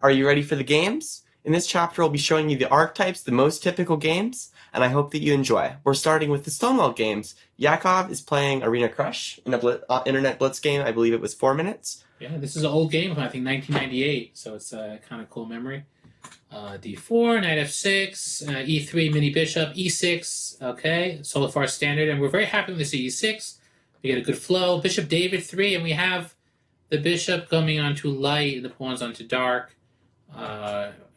Are you ready for the games? In this chapter, I'll be showing you the archetypes, the most typical games, and I hope that you enjoy. We're starting with the Stonewall games. Yakov is playing Arena Crush in a Internet Blitz game. I believe it was 4 minutes. Yeah, this is an old game from, I think, 1998, so it's a kind of cool memory. D4, knight f6, e3, mini bishop, e6, okay, so far standard, and we're very happy with this e6. We get a good flow. Bishop David 3, and we have the bishop coming onto light and the pawns onto dark.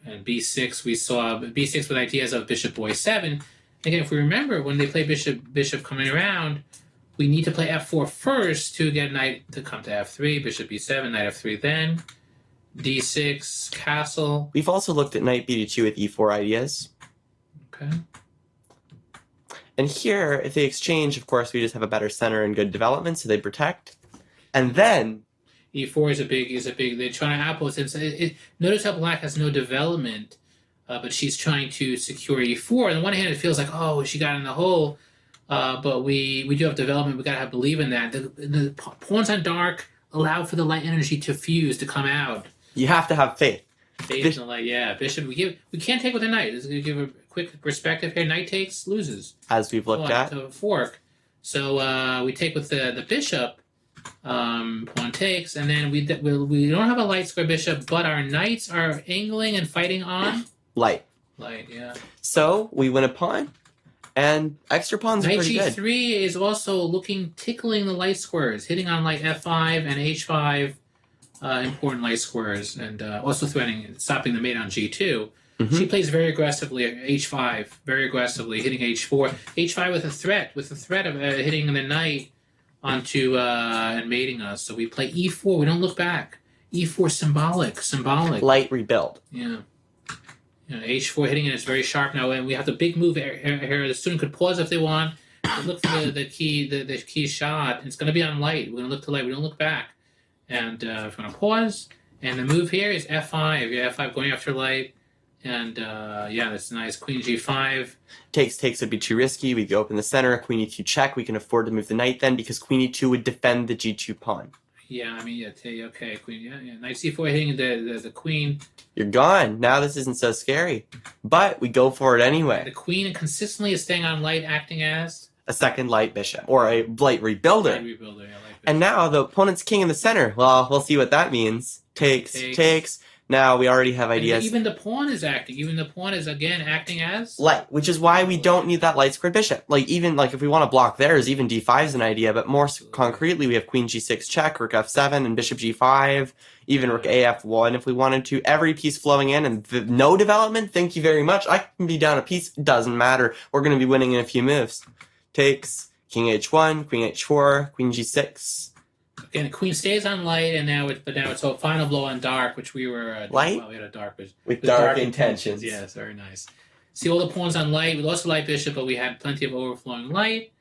And b6, we saw b6 with ideas of bishop boy 7. Again, if we remember, when they play bishop coming around, we need to play f4 first to get knight to come to f3, bishop b7, knight f3 then, d6, castle. We've also looked at knight b2 with e4 ideas. Okay. And here, if they exchange, of course, we just have a better center and good development, so they protect. And then e4 is a big. They're trying to apple it. Notice how black has no development, but she's trying to secure e4. On the one hand, it feels like, oh, she got in the hole, but we do have development. We gotta have believe in that. The pawns on dark allow for the light energy to fuse to come out. You have to have faith. Faith in the light, yeah. Bishop, we can't take with a knight. This is gonna give a quick perspective here. Knight takes, loses. As we've looked at. To fork. So we take with the bishop. Pawn takes, and then we don't have a light square bishop, but our knights are angling and fighting on light. Light, yeah. So we win a pawn, and extra pawns are pretty good. Knight g3 is also tickling the light squares, hitting on light f5 and h5, important light squares, and also threatening stopping the mate on g2. Mm-hmm. She plays very aggressively at h5, very aggressively, hitting h4, h5 with a threat of hitting the knight onto and mating us. So we play e4. We don't look back. E4 symbolic. Light rebuild. Yeah. H4 hitting it is very sharp now, and we have the big move here. The student could pause if they want. Look for the key shot. It's going to be on light. We're going to look to light. We don't look back. And we're going to pause. And the move here is f5. Yeah, f5 going after light. And that's nice. Queen g5. Takes would be too risky. We go open the center. Queen e2 check. We can afford to move the knight then because queen e2 would defend the g2 pawn. Yeah, okay, queen. Yeah. Knight c4 hitting the queen. You're gone. Now this isn't so scary. But we go for it anyway. The queen consistently is staying on light, acting as a second light bishop or a light rebuilder. Light rebuilder, yeah, light and now the opponent's king in the center. Well, we'll see what that means. Takes. Now we already have ideas. And even the pawn is acting. Even the pawn is again acting as light, which is why we don't need that light squared bishop. Even if we want to block theirs, even d5 is an idea. But more concretely, we have queen g6 check, rook f7, and bishop g5. Even rook af1 if we wanted to. Every piece flowing in and no development. Thank you very much. I can be down a piece. Doesn't matter. We're going to be winning in a few moves. Takes king h1, queen h4, queen g6. Again, the queen stays on light, and now it's a final blow on dark, which we were light. Well, we had a dark with dark intentions. Yes, very nice. See all the pawns on light. We lost the light bishop, but we had plenty of overflowing light,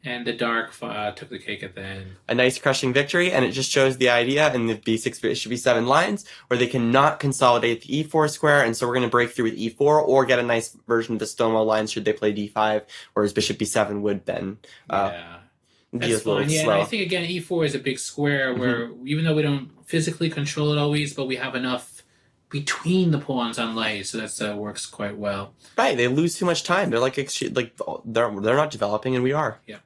and the dark took the cake at the end. A nice crushing victory, and it just shows the idea in the b6 bishop b7 lines where they cannot consolidate the e4 square, and so we're going to break through with e4 or get a nice version of the Stonewall lines should they play d5, whereas bishop b7 would then. That's fine. Yeah, and I think again e4 is a big square where even though we don't physically control it always, but we have enough between the pawns on light, so that works quite well. Right, they lose too much time. They're they're not developing, and we are. Yeah.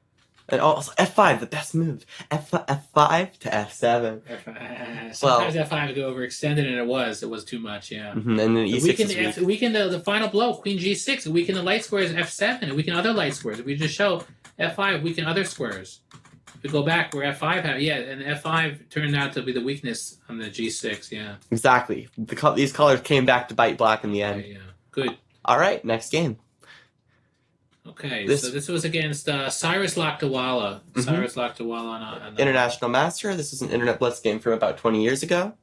And also f5, the best move. F5 to f7. Sometimes f5 go overextended, and it was too much. Yeah. Mm-hmm. And then e6 weaken the final blow. Queen g6. Weaken the light squares. F7. And weaken other light squares. If we just show f5, weaken other squares. If we go back where f5 had, and f5 turned out to be the weakness on the g6. Yeah. Exactly. These colors came back to bite black in the end. Yeah. Good. All right. Next game. Okay, so this was against Cyrus Lakdawala. Mm-hmm. Cyrus Lakdawala on International Master. This was an Internet Blitz game from about 20 years ago.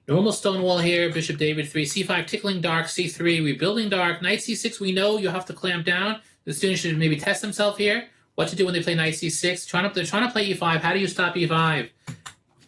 Normal Stonewall here, Bishop David 3, c5, tickling dark, c3, rebuilding dark, knight c6, we know you have to clamp down. The student should maybe test himself here. What to do when they play knight c6. They're trying to play e5. How do you stop e5?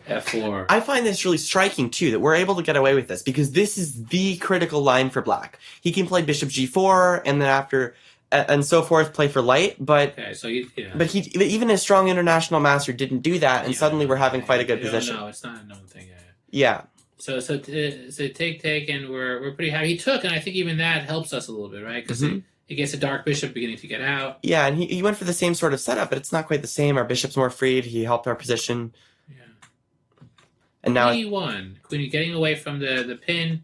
F4. I find this really striking, too, that we're able to get away with this, because this is the critical line for black. He can play bishop g4, and then after, and so forth, play for light, but okay, so but even a strong international master didn't do that, and suddenly we're having quite a good position. No, it's not a known thing. Yeah. So take, and we're pretty happy. He took, and I think even that helps us a little bit, right? Because it gets a dark bishop beginning to get out. Yeah, and he went for the same sort of setup, but it's not quite the same. Our bishop's more freed. He helped our position. Yeah. And now Queen e1. Queen getting away from the pin,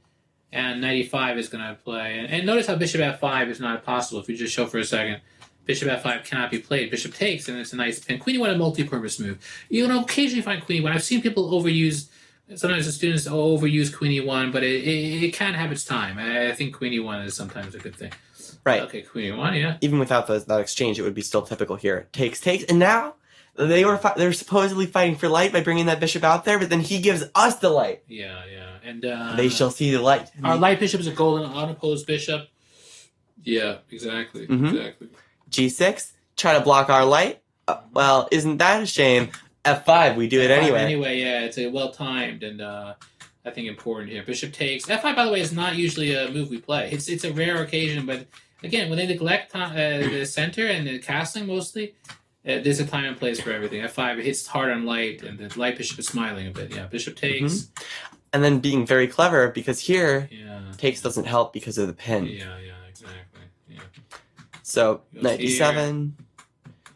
and knight e5 is going to play. And notice how bishop f5 is not possible. If we just show for a second, bishop f5 cannot be played. Bishop takes, and it's a nice pin. Queen e1 a multi-purpose move. You know, occasionally find queen e1. I've seen people overuse. Sometimes the students overuse queen e1, but it can have its time. I think queen e1 is sometimes a good thing. Right. Okay, queen e1, yeah. Even without that exchange, it would be still typical here. Takes, and now they're supposedly fighting for light by bringing that bishop out there, but then he gives us the light. Yeah. And they shall see the light. Our light bishop is a golden unopposed bishop. Yeah, exactly. Exactly. G6, try to block our light. Well, isn't that a shame? F5, we do it anyway. Anyway, yeah, it's a well timed and I think important here. Bishop takes. F5, by the way, is not usually a move we play. It's a rare occasion, but again, when they neglect the center and the castling mostly, there's a time and place for everything. F5 hits hard on light, and the light bishop is smiling a bit. Yeah, bishop takes. And then being very clever, because here, takes doesn't help because of the pin. Yeah, exactly. Yeah. So, knight d7,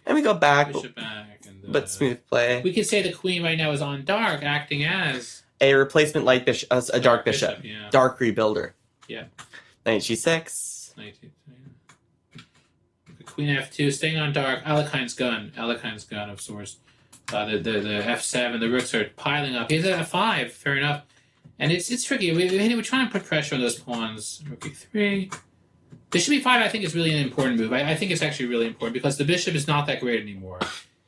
and we go back, bishop back, but smooth play. We could say the queen right now is on dark, acting as a replacement light bishop, a dark bishop. Yeah. Dark rebuilder. Yeah. Knight g6. Queen f2, staying on dark. Alekhine's gun of sorts. The f7, the rooks are piling up. He's at f5, fair enough. And it's tricky. We're trying to put pressure on those pawns. Rook e3. Bishop e5, I think, is really an important move. I think it's actually really important because the bishop is not that great anymore.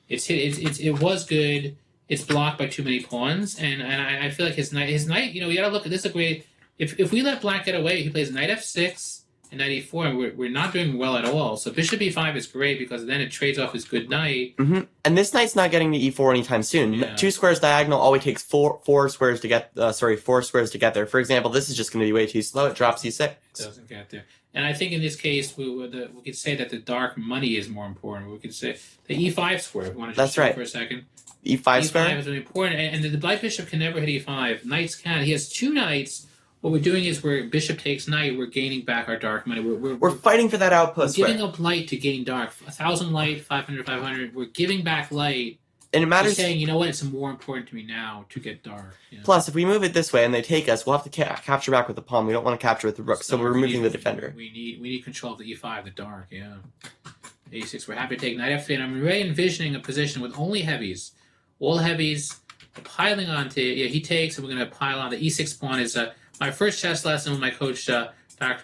It was good. It's blocked by too many pawns, and I feel like his knight. You know, we gotta look at this. A great. If we let black get away, he plays knight f6 and knight e4, and we're not doing well at all. So bishop e5 is great because then it trades off his good knight. And this knight's not getting to e4 anytime soon. Yeah. 2 squares diagonal always takes four squares to get. 4 squares to get there. For example, this is just going to be way too slow. It drops e6. It doesn't get there. And I think in this case, we could say that the dark money is more important. We could say the e5 square. If we want to just for a second. E5 square? E5 is really important. And the black bishop can never hit e5. Knights can. He has 2 knights. What we're doing is where bishop takes knight, we're gaining back our dark money. We're fighting for that outpost square. We're giving up light to gain dark. 1,000 light, 500, 500. We're giving back light. And it matters. We're saying, you know what, it's more important to me now to get dark. You know? Plus, if we move it this way and they take us, we'll have to capture back with the pawn. We don't want to capture with the rook, so we're removing the defender. We need control of the e5, the dark, yeah. a6, we're happy to take knight f3, and I'm really envisioning a position with only heavies. All heavies piling onto, he takes, and we're going to pile on. The e6 pawn is my first chess lesson with my coach, Dr.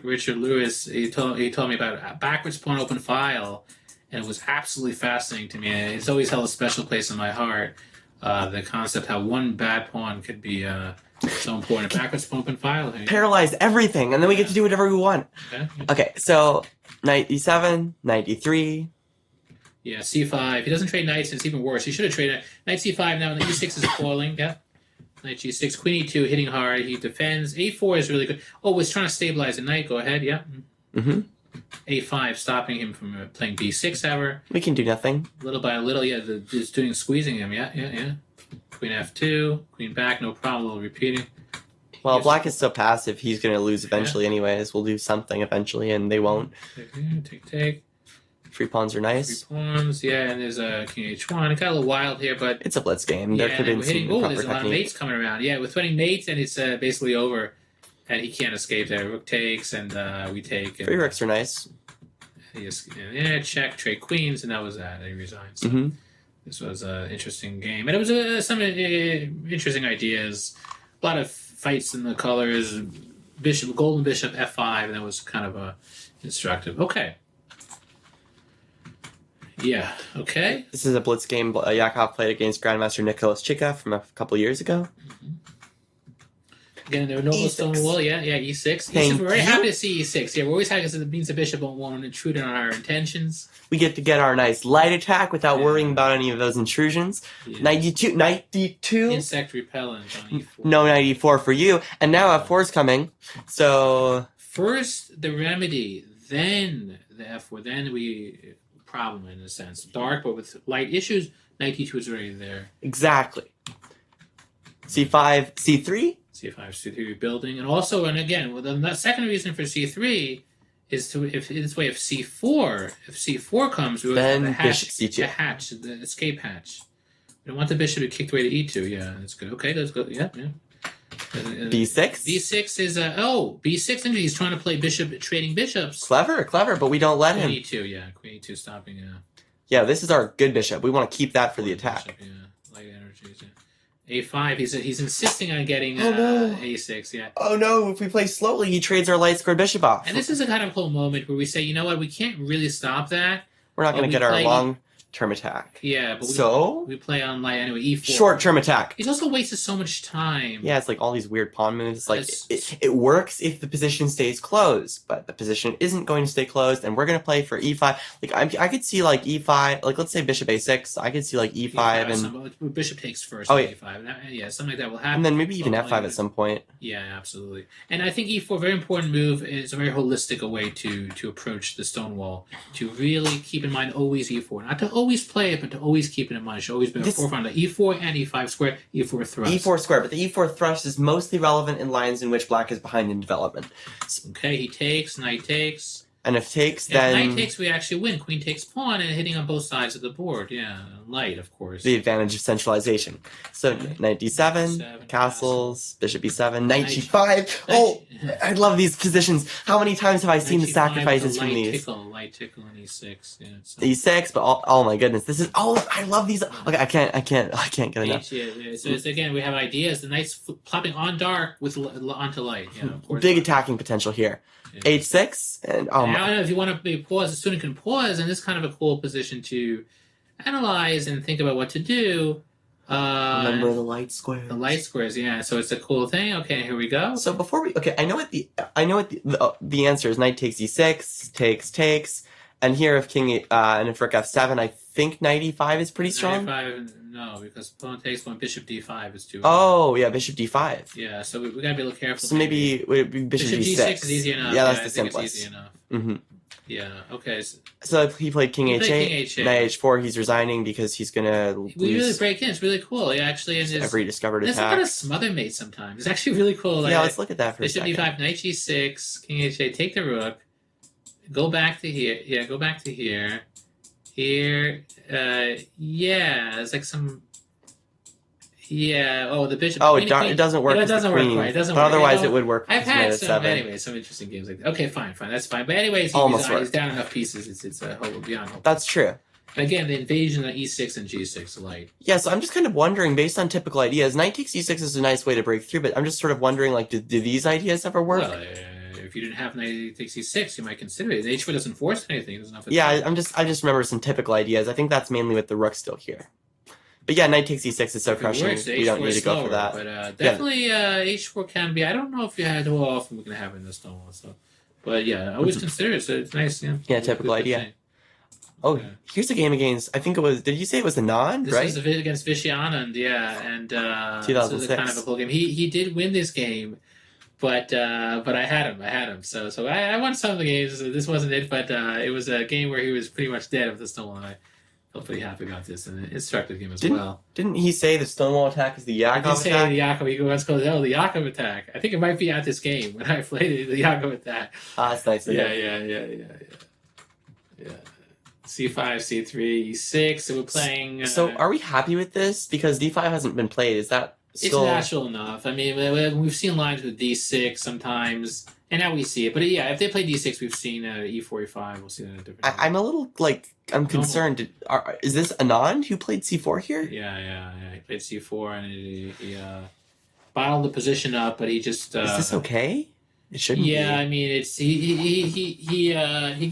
Richard Lewis. He told me about a backwards pawn open file, and it was absolutely fascinating to me. It's always held a special place in my heart. The concept how one bad pawn could be so important. A backwards pawn open file. Paralyze everything, and then we get to do whatever we want. Okay, so knight e7, knight e3. Yeah, c5. He doesn't trade knights, and it's even worse. He should have traded knight c5 now, and the e6 is falling. Yeah. Knight g6, queen e2, hitting hard. He defends. a4 is really good. Oh, it's trying to stabilize the knight. Go ahead. Yeah. a5, stopping him from playing b6 ever. We can do nothing. Little by little, just squeezing him. Yeah. Queen f2, queen back, no problem. Repeating. Well, black is so passive, he's going to lose eventually anyways. We'll do something eventually, and they won't. Take. Free pawns are nice. Free pawns, and there's a king h1. It got a little wild here, but... It's a blitz game. There could have been some proper there's a lot of mates coming around. Yeah, we're threatening mates, and it's basically over. And he can't escape there. Rook takes, and we take. And, free rooks are nice. Check, trade queens, and that was that. He resigned. So this was an interesting game. And it was some interesting ideas. A lot of fights in the colors. Golden bishop, f5, and that was kind of instructive. Okay. Yeah, okay. This is a blitz game Yakov played against Grandmaster Nicholas Chika from a couple years ago. Again, there were no stone wall. E6. We're very happy to see E6. Yeah, we're always happy because it means the bishop won't intrude on our intentions. We get to get our nice light attack without worrying about any of those intrusions. Yeah. Knight D2. Insect repellent on E4. No, knight E4 for you. And now F4 is coming. So... First, the remedy, then the F4, then we... problem in a sense. Dark, but with light issues, knight D2 is already there. Exactly. C5, C3? C5, C3 rebuilding, and also, and again, well, the second reason for C3 is to if C4 comes, we would have Then the hatch, bishop C2. the hatch, the escape hatch. We don't want the bishop to be kicked away to E2. Yeah, that's good. Okay, that's good. Yeah. B6. B6 is B6, and he's trying to play bishop, trading bishops. Clever, but we don't let him. Queen E2, yeah, Queen E2 stopping. Yeah. Yeah, this is our good bishop. We want to keep that for the attack. Bishop, yeah, light energies. Yeah. A5. He's insisting on getting A6. Yeah. Oh no! If we play slowly, he trades our light squared bishop off. And this is a kind of cool moment where we say, you know what, we can't really stop that. We're not going to get our long-term attack. Yeah, but we play on light anyway. E4. Short-term attack. He's also wasted so much time. Yeah, it's like all these weird pawn moves. Like it works if the position stays closed, but the position isn't going to stay closed, and we're going to play for E5. Like I could see like E5. Like let's say bishop A6. I could see like E5 and bishop takes first. Oh, yeah. E5. Yeah, something like that will happen. And then maybe even F5 at some point. Yeah, absolutely. And I think E4, very important move, is a very holistic way to approach the stone wall. To really keep in mind always E4, not to always play it, but to always keep it in mind. It should always be a forefront of E4 and E5 square, E4 thrust. E4 square, but the E4 thrust is mostly relevant in lines in which black is behind in development. Okay, he takes, knight takes. And if takes, If then knight takes, we actually win. Queen takes pawn and hitting on both sides of the board. Yeah, light, of course. The advantage of centralization. So Okay. knight D7, D7, castles, bishop E7, knight G5. Oh, I love these positions. How many times have I seen the sacrifices from these? Light tickle, and E6. Yeah, so. E6, but oh my goodness, this is I love these. Okay, I can't get enough. Yeah. So it's, again, we have ideas. The knight's plopping on dark with onto light. Yeah, of course. Big attacking potential here. Yeah. H6 and I don't know if you want to pause. The student can pause, and this is kind of a cool position to analyze and think about what to do. Remember the light squares. The light squares, yeah. So it's a cool thing. Okay, here we go. So before we I know what the answer is. Knight takes E6, takes, and here if king and if rook F7, I think knight E5 is pretty strong. Knight E5, no, because pawn takes one, bishop D5 is too. Oh yeah, bishop D5. Yeah, so we gotta be a little careful. So maybe bishop G6 is easy enough. Yeah, that's the simplest. It's easy enough. Mm-hmm. Yeah. Okay. So if he played king H8, knight H4, he's resigning because he's gonna lose. We really break in. It's really cool. Yeah, actually, and every discovered attack. There's a lot of smother mate sometimes. It's actually really cool. Yeah, let's look at that for a bishop second. D5, knight G6, king H8, take the rook, go back to here. Yeah, go back to here. Here, yeah, it's like some. Yeah. Oh, the bishop. Oh, it doesn't work. It doesn't work quite. It doesn't work. Otherwise, it would work. I've had some interesting games like that. Okay, fine, that's fine. But anyways, he's down enough pieces. It's a hope beyond hope. That's true. Again, the invasion of E6 and G6 light. Yeah, so I'm just kind of wondering, based on typical ideas, knight takes E6 is a nice way to break through, but I'm just sort of wondering, like, do these ideas ever work? Well, if you didn't have knight takes E6, you might consider it. H4 doesn't force anything. It doesn't have I just remember some typical ideas. I think that's mainly with the rook still here. But yeah, knight takes E6 is so crushing. We don't need to go for that. But definitely H4 can be. I don't know if you had how often we can have in this stone. So, but yeah, I always consider it. So it's nice. Yeah. Yeah, typical idea. Oh, here's a game against. I think it was. Did you say it was Anand? Right. This was against Vishy Anand. Yeah, and 2006. this is kind of a cool game. He did win this game, but I had him. So I won some of the games. This wasn't it, but it was a game where he was pretty much dead with the stone, and I felt pretty happy about this, and an instructive game as well. Didn't he say the Stonewall attack is the Yakov attack? He did say the Yakov. He once called it the Yakov attack. I think it might be at this game when I played the Yakov attack. That's nice. Yeah. C5, C3, E6. So we're playing. So are we happy with this? Because D5 hasn't been played. Is that still... It's natural enough. I mean, we've seen lines with D6 sometimes, and now we see it. But yeah, if they play D6, we've seen E4, E5. We'll see that at different. I'm a little I'm concerned. Is this Anand who played C4 here? Yeah. He played C4 and he bottled the position up, but he just. Is this okay? It shouldn't be. Yeah, I mean, it's he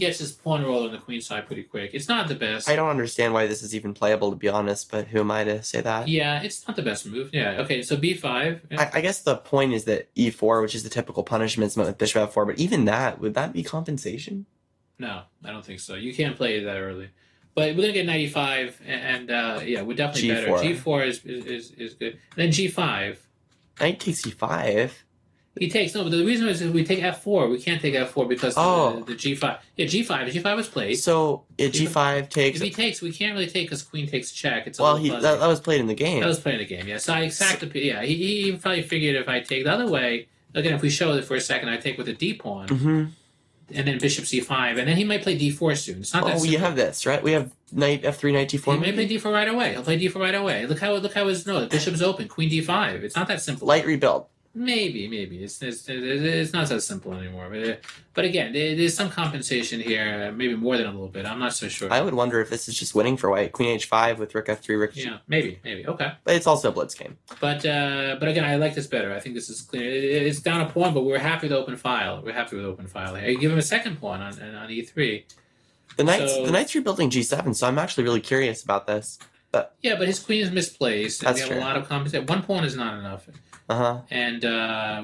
gets his pawn roll on the queen side pretty quick. It's not the best. I don't understand why this is even playable, to be honest. But who am I to say that? Yeah, it's not the best move. Yeah. Okay, so B5. Yeah. I guess the point is that E4, which is the typical punishment with Bishop F4, but even that, would that be compensation? No, I don't think so. You can't play it that early. But we're gonna get 95, and yeah, we're definitely G4. better. G4 is good. And then G5. Knight takes E5. He takes no, but the reason is we take F4. We can't take F4 because the G5. Yeah, G5 was played. So G5 takes. If he takes, we can't really take because Queen takes check. It's that was played in the game. That was played in the game. Yeah. So I sacked the. Yeah, he probably figured if I take the other way. Again, if we show it for a second, I take with the D pawn, and then Bishop C5, and then he might play D4 soon. It's not that. Oh, you have this, right? We have Knight F3, Knight D4. He may play D4 right away. He'll play D4 right away. Look how his the Bishop's open. Queen D5. It's not that simple. Light rebuild. Maybe it's not so simple anymore. But again, there's some compensation here, maybe more than a little bit. I'm not so sure. I would wonder if this is just winning for White. Queen H5 with Rook F3, Rook. Yeah, maybe. Okay. But it's also a blitz game. But again, I like this better. I think this is clear. It's down a pawn, but we're happy with open file. We're happy with open file here. You give him a second pawn on E3. The knight's rebuilding G7, so I'm actually really curious about this. But his queen is misplaced. And that's we have a lot of compensation. One pawn is not enough. And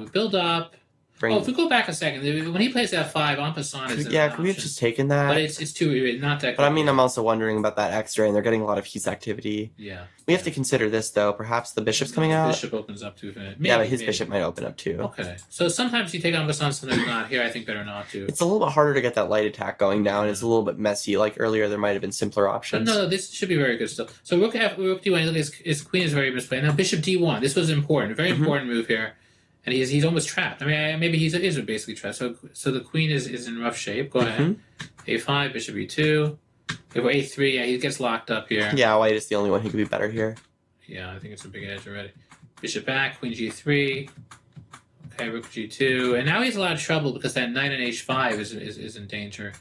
we build up. If we go back a second, when he plays F5, en passant is could we have just taken that? But it's too not that. But I mean, I'm also wondering about that X-ray, and they're getting a lot of piece activity. Yeah. We have to consider this though. Perhaps the bishop's coming out. Bishop opens up too. But his bishop might open up too. Okay. So sometimes you take en passant, sometimes not. Here, I think better not to. It's a little bit harder to get that light attack going down. It's a little bit messy. Like earlier, there might have been simpler options. But no, this should be very good still. So Rook D1. Look, his queen is very misplayed. Now Bishop D1. This was important. A very important move here. And he's almost trapped. I mean, maybe he is basically trapped. So the queen is in rough shape. Go ahead. A5, Bishop E2. If we're A3, yeah, he gets locked up here. Yeah, White is the only one who could be better here. Yeah, I think it's a big edge already. Bishop back, Queen G3. Okay, Rook G2. And now he's a lot of trouble because that Knight on H5 is in danger.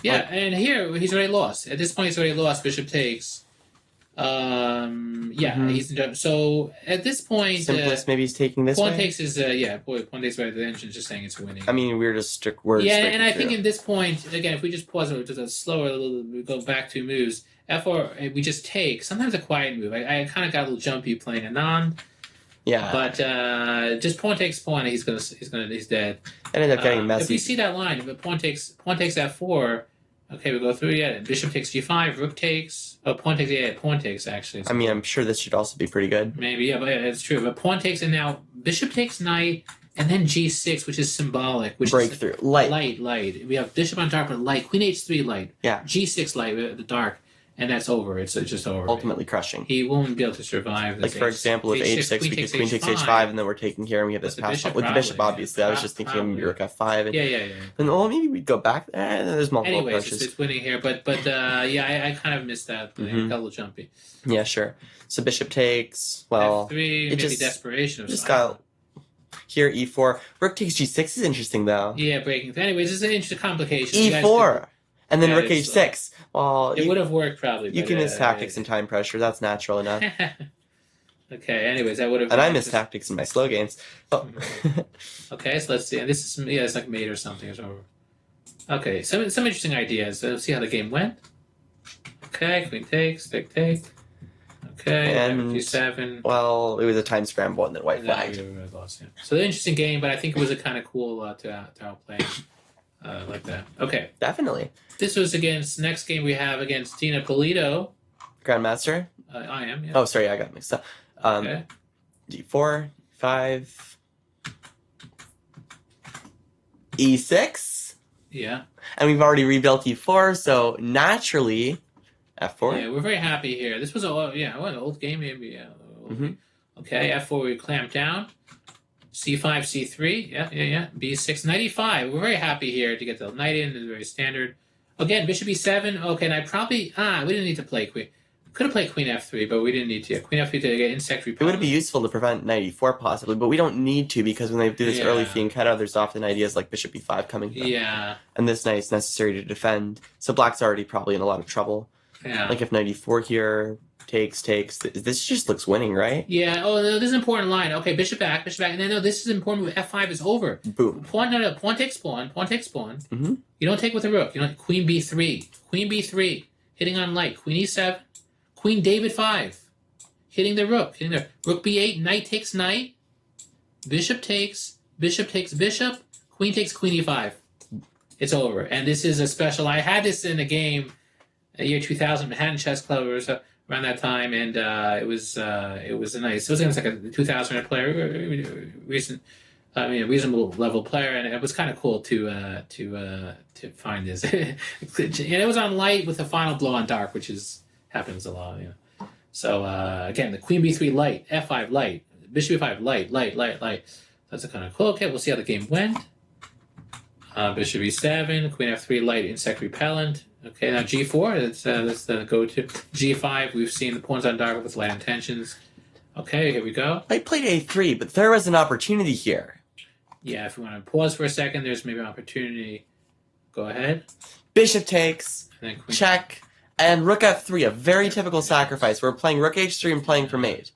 Yeah, and here he's already lost. At this point, he's already lost. Bishop takes. He's so at this point. Simplest, maybe he's taking this. Pawn way? takes is pawn takes by the engine's just saying it's winning. I mean, we're just words. Yeah, and I think in this point again, if we just pause it, just a slower, we go back 2 moves. F4, we just take. Sometimes a quiet move. I kind of got a little jumpy playing a non. Yeah. But just pawn takes pawn, he's dead. I ended up getting messy. If you see that line, if pawn takes F4. Okay, we go through Bishop takes G5, Rook takes. Oh, pawn takes actually. I mean, I'm sure this should also be pretty good. Maybe, but it's true. But pawn takes, and now Bishop takes Knight, and then G6, which is symbolic. Which breakthrough. Is light. We have Bishop on dark, but light. Queen H3 light. Yeah. G6 light, the dark. And that's over. It's just over. Ultimately crushing. He won't be able to survive. Like, for example, if H6, we get Queen takes H5, and then we're taking here, and we have this pass. With the bishop, obviously. I was just thinking Rook F5. And, yeah. And maybe we'd go back. There's multiple approaches. It's winning here. But I kind of missed that. I got a little jumpy. Yeah, sure. So bishop takes, well... F3, maybe desperation. Just got... Here, E4. Rook takes G6 is interesting, though. Yeah, breaking. Anyways, this is an interesting complication. E4! And then Rook H6. Well, it would have worked probably. You can miss tactics and time pressure. That's natural enough. Okay. Anyways, that would have. And I miss tactics in my slow games. Oh. Okay, so let's see. And this is it's like mate or something. It's over. Okay, some interesting ideas. Let's see how the game went. Okay, queen takes, take. Okay, and G7. Well, it was a time scramble and then white flagged. So the interesting game, but I think it was a kind of cool to outplay. Like that. Okay. Definitely. This was next game we have against Dina Polito. Grandmaster? I am, yeah. Oh, sorry, I got mixed up. Okay. D4, 5, E6. Yeah. And we've already rebuilt E4, so naturally, F4. Yeah, we're very happy here. This was an old game, maybe. Yeah. Okay, F4 we clamp down. C5, C3, yeah. B6, knight E5. We're very happy here to get the knight in. It's very standard. Again, bishop E7. Okay, and I probably... we didn't need to play queen. Could have played queen F3, but we didn't need to. Queen F3 to get insect repellent. It would be useful to prevent knight E4 possibly, but we don't need to because when they do this early fianchetto, there's often ideas like bishop E5 coming from. Yeah. And this knight is necessary to defend. So black's already probably in a lot of trouble. Yeah. Like if knight E4 here... takes. This just looks winning, right? Yeah. Oh, no, this is an important line. Okay, bishop back. And then, no, this is important. F5 is over. Boom. Pawn takes pawn. Mm-hmm. You don't take with a rook. Queen B3. Hitting on light. Queen E7. Queen David 5. Hitting the rook. Rook B8. Knight takes knight. Bishop takes bishop. Queen takes queen E5. It's over. And this is a special. I had this in a game, year 2000, Manhattan Chess Club or so. Around that time, and it was a nice. It was against like a 2000 player, recent. I mean, a reasonable level player, and it was kind of cool to find this. And it was on light with the final blow on dark, which is happens a lot. You know. So again, the Queen B3 light, F5 light, Bishop B5 light, light, light, light. That's a kind of cool. Okay, we'll see how the game went. Bishop E7, Queen F3 light, insect repellent. Okay, now G4, that's the go-to. G5, we've seen the pawns on dark with light intentions. Okay, here we go. I played A3, but there was an opportunity here. Yeah, if you want to pause for a second, there's maybe an opportunity. Go ahead. Bishop takes, And then Queen. check, and Rook F3, a very typical sacrifice. We're playing Rook H3 and playing for mate.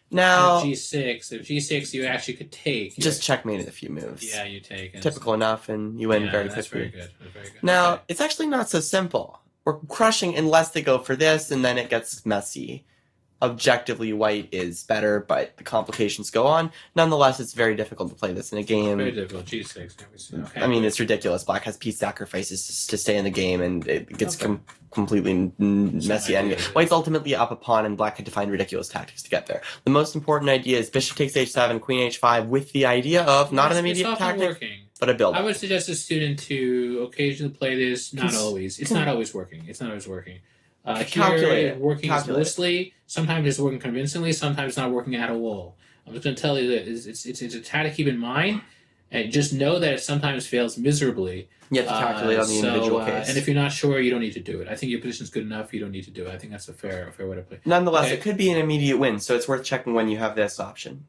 Now, G6. If G6, you actually could take. just checkmate in a few moves. Yeah, you take. And Typical enough, and you win yeah, very that's quickly. very good. That's very good. Now, Okay. it's actually not so simple. We're crushing unless they go for this, and then it gets messy. Objectively, white is better, but the complications go on. Nonetheless, it's very difficult to play this in a game. Very difficult. G6. Okay. I mean, it's ridiculous. Black has piece sacrifices to stay in the game, and it gets Okay. completely messy. And white's ultimately up a pawn, and black had to find ridiculous tactics to get there. The most important idea is bishop takes h7, queen h5, with the idea of not an immediate it's often tactic, working. but a build. I would suggest a student to occasionally play this. Not always. It's not always working. It's not always working. Calculate Here, it. working Calculate it. mostly. Sometimes it's working convincingly. Sometimes it's not working at all. I'm just going to tell you that it's a tactic to keep in mind, and just know that it sometimes fails miserably. You have to calculate on the individual case. And if you're not sure, you don't need to do it. I think your position's good enough. You don't need to do it. I think that's a fair way to play. Nonetheless, Okay. it could be an immediate win, so it's worth checking when you have this option.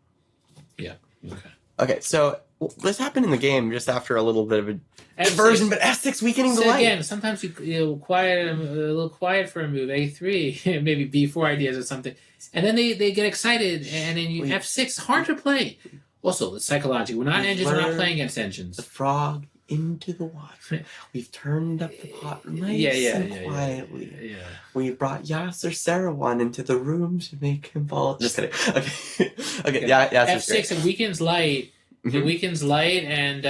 Yeah. Okay. Okay, so this happened in the game just after a little bit of a F6. diversion, but f6 weakening the So light. again, sometimes you quiet a little quiet for a move, A3, maybe B4 ideas or something, and then they get excited, and then you F6 hard to play. Also, it's psychological. We're not We've engines. We're not learned playing against engines. The frog into the water. We've turned up the pot nice and quietly. Yeah. We brought Yasser Sarawan into the room to make him fall. Just kidding. Okay. Okay. Yeah. Yasser's F6 and weakens light. great. It weakens light, and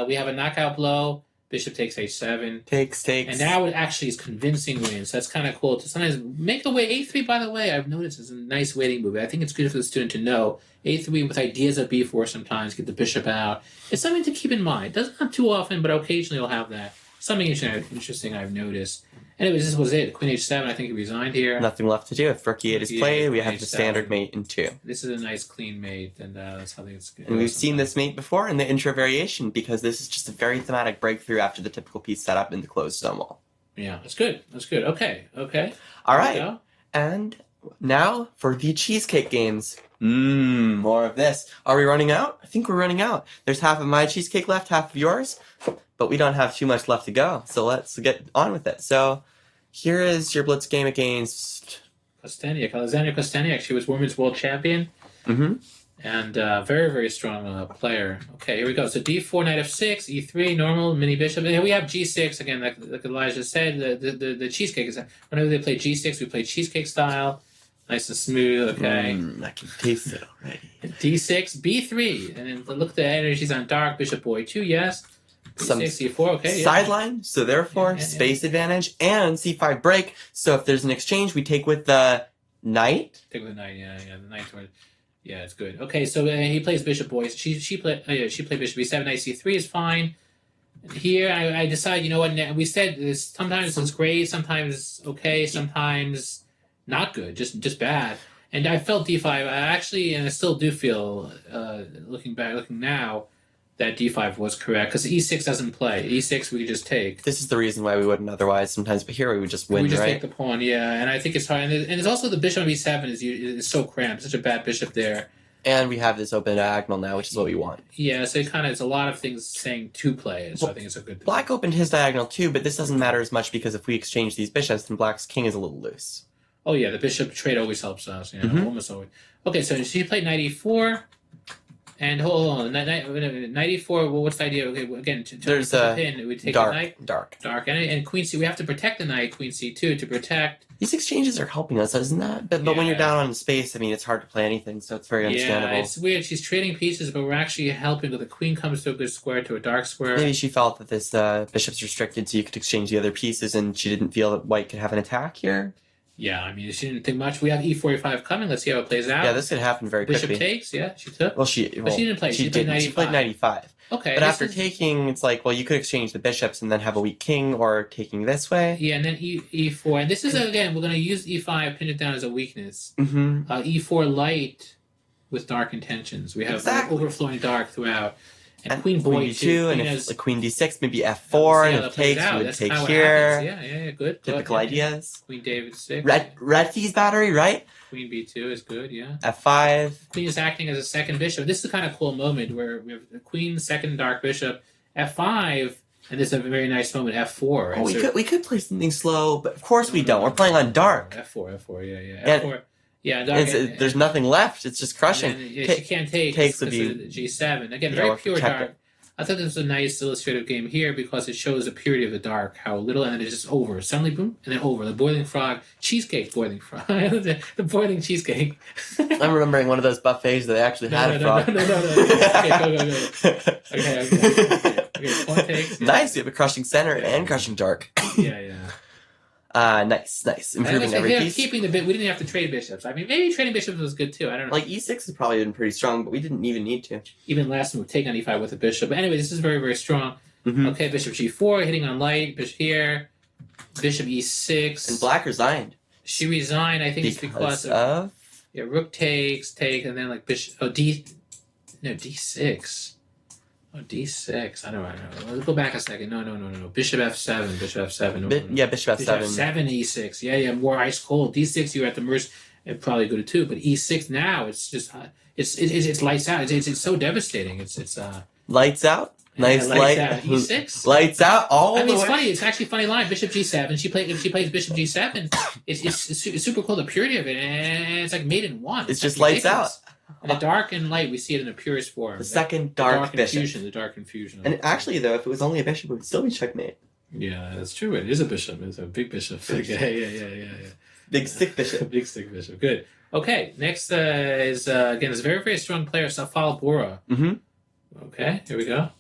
we have a knockout blow. Bishop takes H7. Takes. And now it actually is convincing wins. That's kind of cool to sometimes make a way. A3, by the way, I've noticed is a nice waiting move. I think it's good for the student to know A3 with ideas of B4 sometimes, get the bishop out. It's something to keep in mind. Doesn't happen too often, but occasionally you'll have that. Something interesting I've noticed. And this was it. Queen H7, I think he resigned here. Nothing left to do. If Rook E8 is Yeah, played, we Queen have the H7. standard mate in 2. This is a nice clean mate, and that's how it's good. And we've seen this mate before in the intro variation because this is just a very thematic breakthrough after the typical piece setup in the closed stonewall. Yeah, that's good. That's good. Okay. All There right. we go. And now for the cheesecake games. More of this. Are we running out? I think we're running out. There's half of my cheesecake left, half of yours, but we don't have too much left to go. So let's get on with it. So here is your blitz game against. Kosteniuk. Alexander Kosteniuk. She was women's world champion. And very, very strong player. Okay, here we go. So D4, knight F6, E3, normal, mini bishop. And here we have G6, again, like Elijah said, the cheesecake is, whenever they play G6, we play cheesecake style. Nice and smooth, okay. I can taste it already. D6, B3, and then look at the energies on dark, bishop boy 2, yes. Some D6, C4, okay. sideline, so therefore Yeah. space advantage, and C5 break. So if there's an exchange, we take with the knight. Take with the knight, yeah, the knight toward. Yeah, it's good. Okay, so he plays bishop boy. She played bishop B7, knight C3 is fine. Here I decide, you know what? We said this. Sometimes it's great, sometimes okay, sometimes not good, just bad. And I felt D5. I actually, and I still do feel, looking now, that D5 was correct because E6 doesn't play. E6 we could just take. This is the reason why we wouldn't otherwise. Sometimes, but here we would just win, We just right? take the pawn, yeah. And I think it's hard. And it's also the bishop on B7 is so cramped. Such a bad bishop there. And we have this open diagonal now, which is what we want. Yeah, so it's a lot of things saying to play. So I think it's a good thing. Black opened his diagonal too, but this doesn't matter as much because if we exchange these bishops, then Black's king is a little loose. Oh yeah, the bishop trade always helps us. You know, Mhm. almost always. Okay, so she played knight E4. And hold on, knight E4. Well, what's the idea? Okay, well, again, There's the a pin. We take Dark, the knight, dark. and queen C. We have to protect the knight. Queen C2 to protect. These exchanges are helping us, isn't that? But when you're Yeah. down on space, I mean, it's hard to play anything, so it's very understandable. Yeah, it's weird. She's trading pieces, but we're actually helping. The queen comes to a good square, to a dark square. Maybe she felt that this bishop's restricted, so you could exchange the other pieces, and she didn't feel that white could have an attack here. Yeah, I mean, she didn't think much. We have E45 coming. Let's see how it plays out. Yeah, this could happen very Bishop quickly. takes. Yeah, she took. Well, But she didn't play. She played 95. She played 95. Okay. But after taking, it's like, well, you could exchange the bishops and then have a weak king, or taking this way. Yeah, and then E4. And this is, again, we're going to use E5, pin it down as a weakness. Mm-hmm. E4 light with dark intentions. We have overflowing dark throughout. And Queen Queen D2, and if like Queen D6, maybe F4, and if takes, you would take here. Yeah, good. Typical ideas. Queen David 6. Red Keys battery, right? Queen B2 is good, yeah. F5. Queen is acting as a second bishop. This is a kind of cool moment where we have the Queen, second dark bishop, F5, and this is a very nice moment, F4. Oh, we could play something slow, but of course we don't. We're playing on dark. F4, yeah. F4. Yeah, dark, there's nothing left. It's just crushing. She can't take. Takes would be G7. Again, very pure dark. I thought this was a nice illustrative game here because it shows the purity of the dark, how little, and then it's just over. Suddenly, boom, and then over. The boiling frog, cheesecake boiling frog. the boiling cheesecake. I'm remembering one of those buffets that they actually had a frog. No. Okay, go. Okay, pawn takes. Yeah. Nice, you have a crushing center and crushing dark. Yeah. Nice. Improving every piece. Keeping the bit. We didn't have to trade bishops. I mean, maybe trading bishops was good too. I don't know. Like E6 has probably been pretty strong, but we didn't even need to. Even last move, take on E5 with a bishop. But anyway, this is very, very strong. Mm-hmm. Okay, bishop G4, hitting on light. Bishop here. Bishop E6. And black resigned. She resigned. I think it's because of rook takes, and then like bishop. D6. Oh, D6. I don't know. Let's go back a second. No. Bishop F7. Bishop F7. No. Bishop F7. Bishop F7, E6. Yeah. More ice cold. D6, you're at the mercy. Probably good too. But E6 now, it's just it's lights out. It's so devastating. It's lights out. Nice light. Out. E6. Lights out. All. I mean, it's funny. It's actually a funny line. Bishop G7. If she plays Bishop G7, it's super cool. The purity of it, and it's like made in one. It's just lights out. And the dark and light, we see it in the purest form. The second dark bishop. The dark confusion. And actually, though, if it was only a bishop, it would still be checkmate. Yeah, that's true. It is a bishop. It's a big bishop. Yeah. Big stick bishop. Big stick bishop. Good. Okay, next is, again, this very, very strong player, Safal Bora. Mm-hmm. Okay, here we go.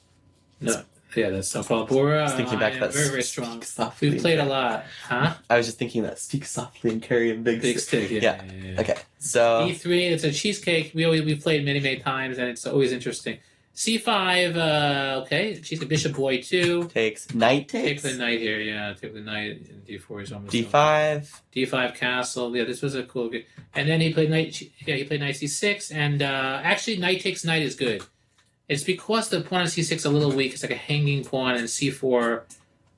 No. Yeah, that's Safal Bora. I was thinking back that very, very strong. We've played a lot. Huh? I was just thinking that speak softly and carry a big stick. Yeah. Okay, so E3, it's a cheesecake. We've played many times, and it's always interesting. C5, okay. She's a bishop boy 2. Takes. Take the knight here, yeah. Take the knight, and D4 is almost D5. D5 castle. Yeah, this was a cool game. And then he played knight. Yeah, he played knight C6, and actually knight takes knight is good. It's because the pawn on C6 is a little weak. It's like a hanging pawn, and C4,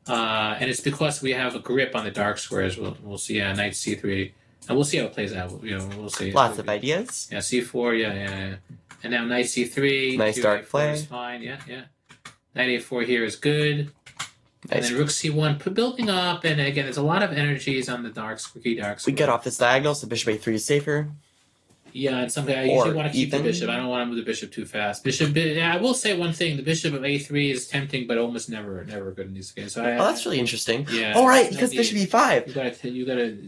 and it's because we have a grip on the dark squares. We'll see. Yeah, knight C3, and we'll see how it plays out. We'll see. Lots of ideas. Yeah, C4. Yeah. And now knight C3. Nice dark play. Is fine. Yeah. Knight A4 here is good. Nice. And then rook C1 building up, and again, there's a lot of energies on the dark square. We get off this diagonal, so bishop A3 is safer. Yeah, and something I usually want to keep the bishop. I don't want to move the bishop too fast. I will say one thing: the bishop of A3 is tempting, but almost never good in these games. So that's really interesting. Yeah. All right, because bishop E5. You gotta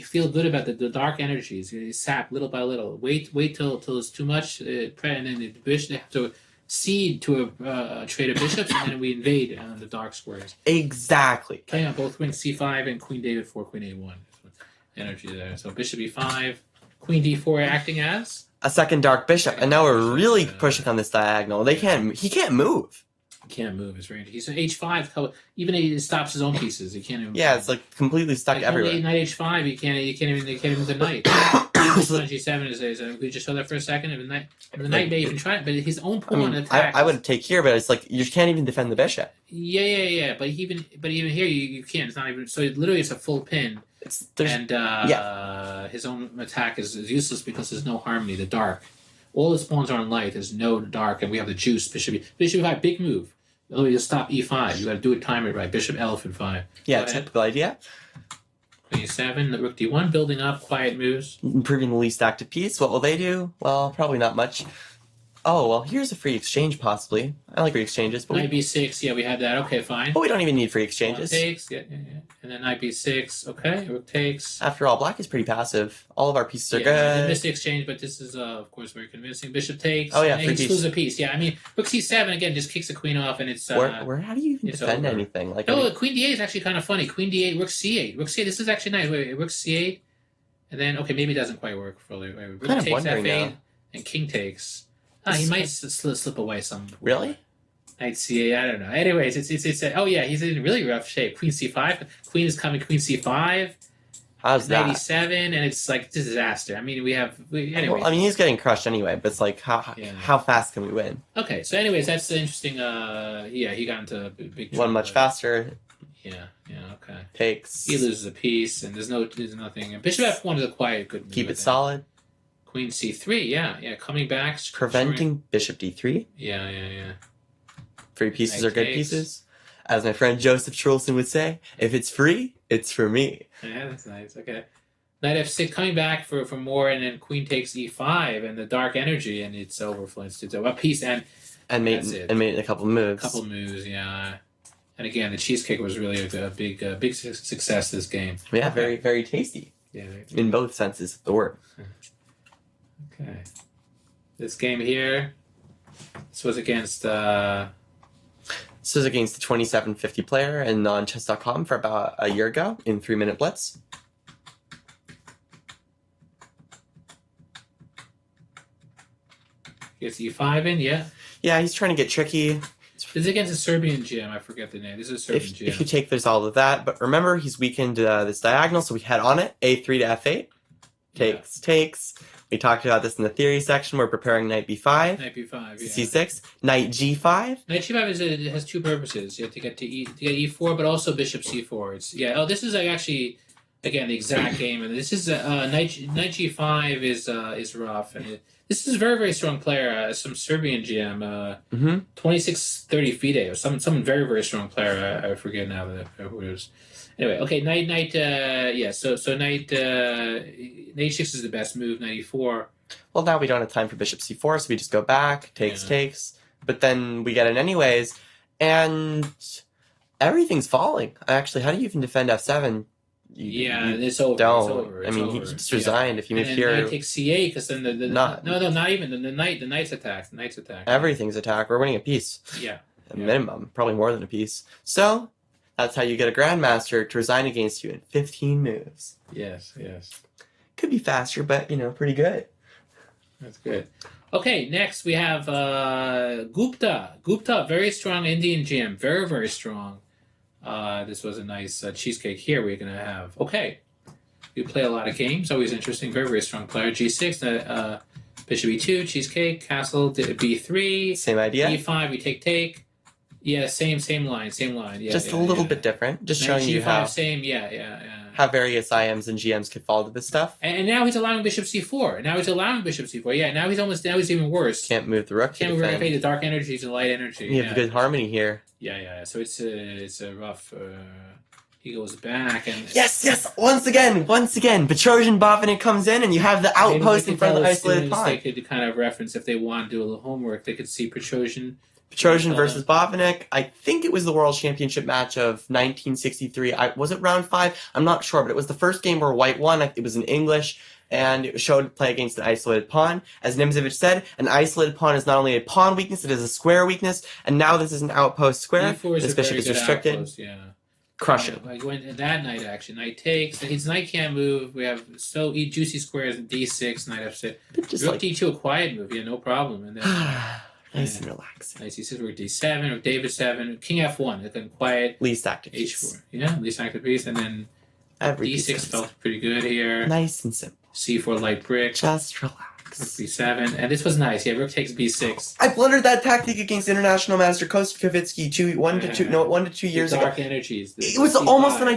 feel good about the dark energies. You sap little by little. Wait till it's too much, and then the bishop have to cede to a trade of bishops, and then we invade the dark squares. Exactly. Playing on both wings, C5 and Queen David 4, Queen A1. Energy there. So bishop E5. Queen D4 acting as a second dark bishop, and now we're really pushing on this diagonal. He can't move. He can't move his range. He's an H5. Even he stops his own pieces. He can't even. Yeah, it's like completely stuck everywhere. Knight H5. He can't even move the knight. G7 is. We just saw that for a second. The knight may even try it, but his own pawn attack. I would take here, but it's like you can't even defend the bishop. Yeah. But even here you can't. It's not even. So literally, it's a full pin. His own attack is useless because there's no harmony. The dark, all his pawns are in light. There's no dark, and we have the juice. Bishop E5, big move. You stop E5. You got to do it, time it right. Bishop Elephant 5. Yeah, typical idea. E7, the rook D1, building up, quiet moves. Improving the least active piece. What will they do? Well, probably not much. Oh, well, here's a free exchange, possibly. I like free exchanges. But knight B6, yeah, we have that. Okay, fine. But we don't even need free exchanges. Pawn takes, yeah. And then knight B6, okay, rook takes. After all, black is pretty passive. All of our pieces are good. I missed the exchange, but this is, of course, very convincing. Bishop takes. Oh, yeah, free piece. Loses a piece. Yeah, I mean, rook C7, again, just kicks the queen off, and it's... How do you even defend anything? Queen D8 is actually kind of funny. Queen D8, rook C8. Rook C8, this is actually nice. Wait, rook C8. And then, okay, maybe it doesn't quite work fully. Rook Kind of takes wondering F8, now. and king takes. He might slip away some. Really? Knight C8, I don't know. Anyways, it's oh yeah, he's in really rough shape. Queen C5, queen is coming, queen C5, How's knight that? E7, and it's like it's a disaster. I mean, anyways. Well, I mean, he's getting crushed anyway, but it's like, how fast can we win? Okay, so anyways, that's the interesting. Yeah, he got into a big One much faster. Yeah, okay. Takes. He loses a piece, and there's nothing. And Bishop F1 is a quiet, good move. Keep it solid. Queen C3, yeah, coming back. Preventing Bishop D3. Yeah. 3 pieces Knight are good takes. pieces. As my friend Joseph Trulson would say, if it's free, it's for me. Yeah, that's nice. Okay. Knight F6 coming back for more, and then Queen takes E5 and the dark energy, and it's over for instance. A piece and made a couple moves. Yeah. And again, the cheesecake was really a big success this game. Yeah, very, very tasty. Yeah. In both senses of the word. Okay. This game here, this was against. This was against the 2750 player and on chess.com for about a year ago in 3-minute blitz. Gets E5 in, yeah. Yeah, he's trying to get tricky. This is against a Serbian GM. I forget the name. This is a Serbian GM. If you take, there's all of that. But remember, he's weakened this diagonal, so we head on it. A3 to F8. Takes. We talked about this in the theory section. We're preparing knight B5. Knight B5, yeah. C6. Knight G5. Knight G5 has two purposes. You have to get to E4, but also Bishop C4. This is like actually, again, the exact game. And this is Knight G5 is rough. And this is a very, very strong player. Some Serbian GM, 2630 FIDE, or some very, very strong player. I forget now who it is. Anyway, okay, knight. So knight H6 is the best move. Knight E4. Well, now we don't have time for Bishop C4, so we just go back. Takes. But then we get it anyways, and everything's falling. Actually, how do you even defend F7? It's over. Don't. It's over. I mean, he just resigned. If you move and here, knight takes C8 because then not even the knight's attacked. The knight's attacked. Everything's attack. We're winning a piece. Yeah. Minimum, probably more than a piece. So that's how you get a grandmaster to resign against you in 15 moves. Yes. Could be faster, but pretty good. That's good. Okay, next we have Gupta. Gupta, very strong Indian GM, very, very strong. This was a nice cheesecake here we're going to have. Okay, we play a lot of games, always interesting, very, very strong player. G6, Bishop E2, cheesecake, castle, B3. Same idea. E5, we take. Yeah, same line. Yeah, just a little bit different. Just showing you how how various IMs and GMs could fall to this stuff. And now he's allowing Bishop C4. Now he's even worse. Can't move the rook. Can't move the rook. The dark energies and light energy. You have good harmony here. Yeah. So it's a rough. He goes back and yes. Once again, Petrosian Botvinnik comes in, and you have the outpost in front of the isolated pawn. They could kind of reference if they want to do a little homework. They could see Petrosian versus Botvinnik. I think it was the World Championship match of 1963. Was it round 5? I'm not sure, but it was the first game where White won. It was in English, and it showed play against an isolated pawn. As Nimzovich said, an isolated pawn is not only a pawn weakness, it is a square weakness, and now this is an outpost square. This bishop is restricted. Outpost, yeah. Crush it. Like when that knight action, knight takes. His knight can't move. We have juicy squares in D6, knight F6. Rook D2, a quiet move. Yeah, no problem. And then nice and relaxing. Knight C6, rook D7, rook David 7, king F1. Then quiet. Least active H4. piece. Yeah, least active piece, and then D6 felt pretty good here. Nice and simple. C4 light brick. Just relax. Rook B7, and this was nice. Yeah, rook takes B6. I blundered that tactic against international master Kostya Kavitsky 1 to 2 years ago. Dark energies. It was almost an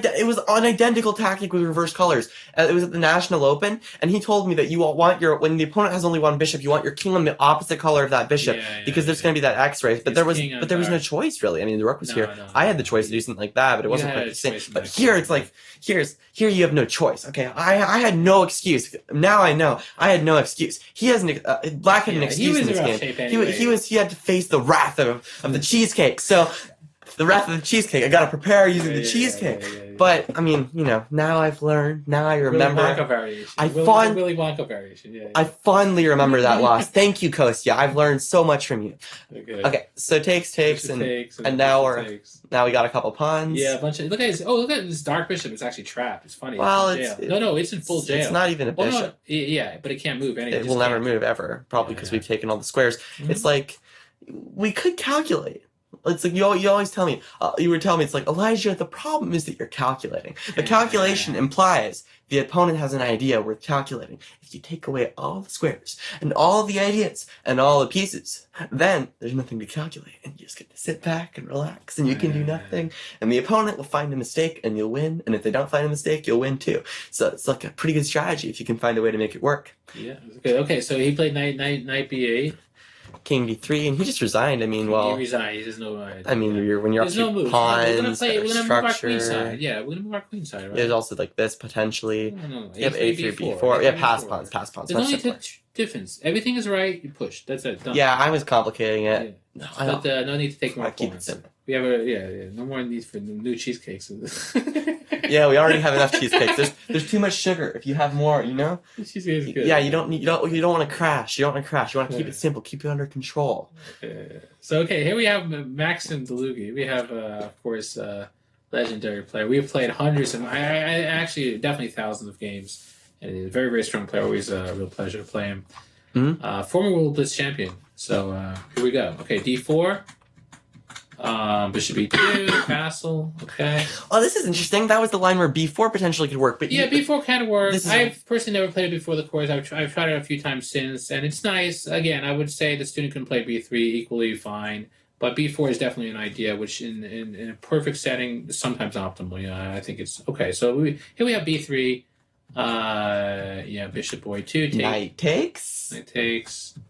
identical tactic with reverse colors. It was at the National Open, and he told me that you want when the opponent has only one bishop, you want your king on the opposite color of that bishop because there's going to be that X race. But there was no choice really. I mean, the rook was here. I had the choice to do something like that, but it wasn't quite the same. But here it's like here you have no choice. Okay, I had no excuse. Now I know I had no excuse. He has Black had an excuse in this game. He had to face the wrath of the cheesecake. So the wrath of the cheesecake. I gotta prepare using the cheesecake. Yeah. But I mean, now I've learned. Now I remember. Willy Wonka variation. Willy Wonka variation. Yeah. I fondly remember that loss. Thank you, Kostya. I've learned so much from you. Okay, so takes, and now we got a couple pawns. Yeah, a bunch of look at this dark bishop. It's actually trapped. It's funny. Well, it's in full jail. It's not even a bishop. Yeah, but it can't move. It will never move ever, probably because we've taken all the squares. Mm-hmm. It's like we could calculate. It's like you always tell me. You were telling me it's like, Elijah, the problem is that you're calculating. The calculation implies the opponent has an idea worth calculating. If you take away all the squares and all the ideas and all the pieces, then there's nothing to calculate, and you just get to sit back and relax, and you can do nothing. And the opponent will find a mistake, and you'll win. And if they don't find a mistake, you'll win too. So it's like a pretty good strategy if you can find a way to make it work. Yeah. Okay. So he played knight b8. King d3, and he just resigned. I mean, well, he resigned. There's no. I mean, when you're up to pawns, we're gonna move our queen side. Yeah, we're gonna move our queen side. Right? There's also like this potentially. No. You have a3, b4. Yeah, pass pawns. There's only two difference. Everything is right. You push. That's it. Done. Yeah, I was complicating it. Yeah. But no need to take more pawns. We have no more need for new cheesecakes. Yeah, we already have enough cheesecakes. There's too much sugar. If you have more, cheesecake is good. Yeah, you don't want to crash. You don't want to crash. You want to keep it simple. Keep it under control. So here we have Maxim Delugi. We have of course legendary player. We've played hundreds and I actually definitely thousands of games. And he's a very, very strong player. Always a real pleasure to play him. Mm-hmm. Former World Blitz champion. So here we go. Okay, d4. Bishop e2, castle. Okay. Oh, this is interesting. That was the line where b4 potentially could work. But b4 can work. I've personally never played it before the course. I've tried it a few times since, and it's nice. Again, I would say the student can play b3 equally fine, but b4 is definitely an idea, which in a perfect setting is sometimes optimal. Yeah, I think it's okay. So here we have b3. Bishop boy 2 takes. Knight takes.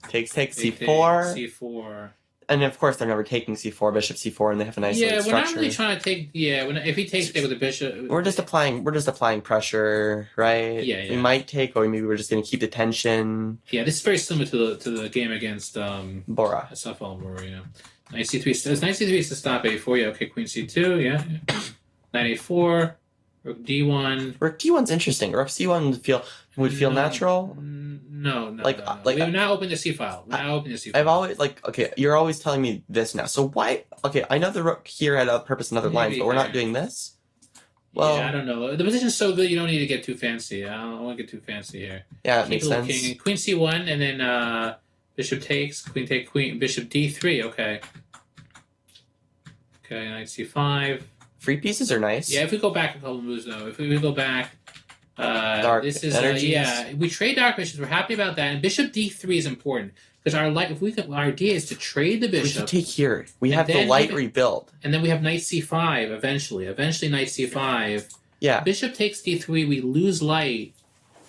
Takes c4. C4. And of course, they're never taking c4, bishop c4, and they have a nice structure. We're not really trying to take. If he takes with the bishop, we're just applying pressure, right? Yeah. We might take, or maybe we're just going to keep the tension. Yeah, this is very similar to the game against Bora. Safal Bora. Yeah. Knight c3. Knight c3 is to stop a4. Yeah. Okay. Queen c2. Yeah. Knight a4. Rook d1. Rook d1's interesting. Rook c1 would feel natural. No. We have now opened the C file. I've always you're always telling me this now. So why? Okay, I know the rook here had a purpose in other lines, but we're not doing this. Well, I don't know. The position's so good, you don't need to get too fancy. I don't want to get too fancy here. Yeah, it makes sense. King. Queen c1, and then bishop takes. Queen take queen. Bishop d3. Okay. Knight c5. Free pieces are nice. Yeah, if we go back a couple moves though, if we go back, this is we trade dark bishops. We're happy about that, and bishop d3 is important because our idea is to trade the bishop. We can take here. We have the light rebuild, and then we have knight c5 eventually. Eventually, knight c5. Yeah. Bishop takes d3. We lose light,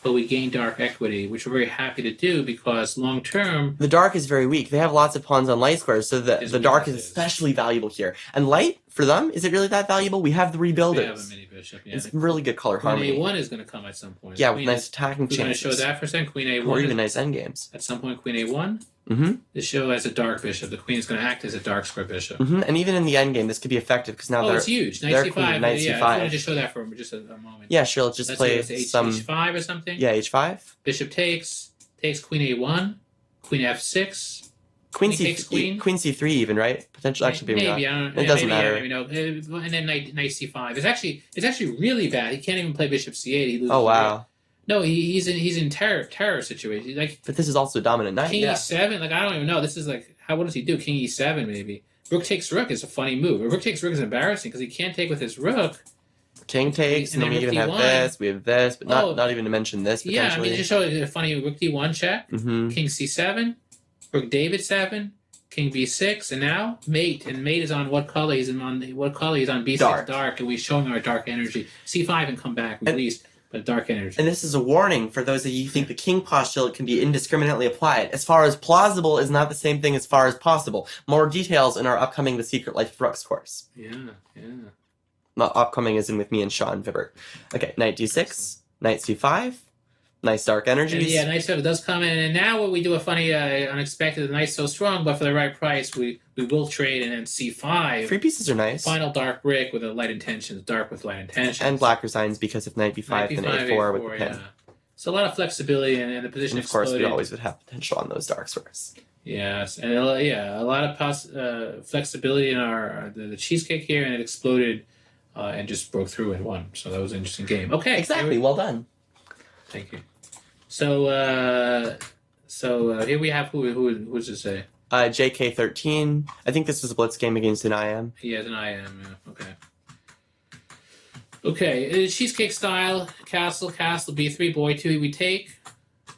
but we gain dark equity, which we're very happy to do because long term... The dark is very weak. They have lots of pawns on light squares, so the dark is especially valuable here. And light, for them, is it really that valuable? We have the rebuilders. We have a mini bishop, yeah. It's really good color harmony. Queen a1 is going to come at some point. Yeah, with nice attacking chances. We're going to show that for a second. Queen a1. Or even nice endgames. At some point, queen a1. Mm-hmm. This show as a dark bishop. The queen is going to act as a dark square bishop. Mm-hmm. And even in the endgame, this could be effective because now it's huge. Knight c5. Knight c5. I want to just show that for just a moment. Yeah, sure. Let's play some h5 or something. Yeah, h5. Bishop takes queen a1, queen f6. Queen c3 even, right? Potentially, actually, maybe not. I don't know. It doesn't matter. And then knight c5. It's actually really bad. He can't even play bishop c8. He loses. Oh wow. No, he's in terror situation. But this is also dominant knight. King e7. I don't even know. This is what does he do? King e7 maybe. Rook takes rook is a funny move. Rook takes rook is embarrassing because he can't take with his rook. King takes, and then we even have this. We have this, but not even to mention this. Yeah, I mean, just show a funny rook d1 check. Mm-hmm. King c7. Rook David 7, King b6, and now mate. And mate is on what color? He's on b6 dark, and we're showing our dark energy. c5 and come back, release, but dark energy. And this is a warning for those of you who think the king postulate can be indiscriminately applied. As far as plausible is not the same thing as far as possible. More details in our upcoming The Secret Life of Rooks course. Yeah. Not upcoming as in with me and Sean Vibert. Okay, knight d6, knight c5. Nice dark energies. And knight 7 does come in, and now when we do a funny, unexpected, knight so strong, but for the right price, we we will trade, and then c5. Free pieces are nice. Final dark brick with a light intentions, dark with light intentions. And black resigns because of knight b5 and a4 with the pin. Yeah. So a lot of flexibility, and the position and of course, exploded. we always would have potential on those dark squares. Yes, and a lot of flexibility in the cheesecake here, and it exploded and just broke through and won. So that was an interesting game. Okay, exactly. Well done. Thank you. So here we have who's to say? JK13. I think this was a blitz game against an IM. Yeah, it's an IM. Yeah. Okay, cheesecake style, castle, b3, boy 2, we take.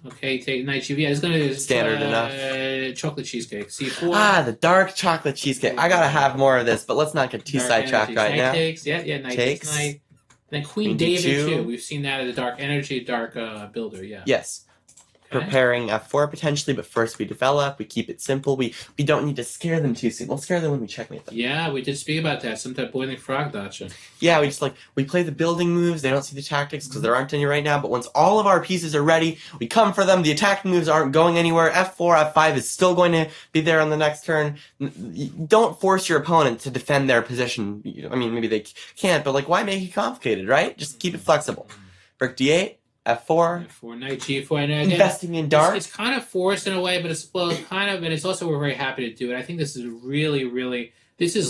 Okay, take knight g. Yeah, it's going to standard enough. Chocolate cheesecake, c4. The dark chocolate cheesecake. I gotta have more of this, but let's not get too sidetracked right knight now. Takes, knight takes knight. Then Queen David too. We've seen that as a dark energy, dark builder. Yeah. Yes. Okay. Preparing f4 potentially, but first we develop. We keep it simple. We don't need to scare them too soon. We'll scare them when we checkmate them. Yeah, we did speak about that. Some type of boiling frog gotcha. Yeah, we play the building moves. They don't see the tactics because there aren't any right now. But once all of our pieces are ready, we come for them. The attacking moves aren't going anywhere. f4, f5 is still going to be there on the next turn. Don't force your opponent to defend their position. I mean, maybe they can't, but why make it complicated, right? Just keep it flexible. Rook d8. F4. F4, knight g4. And again, investing in dark. It's kind of forced in a way, but it's kind of, and it's also we're very happy to do it. I think this is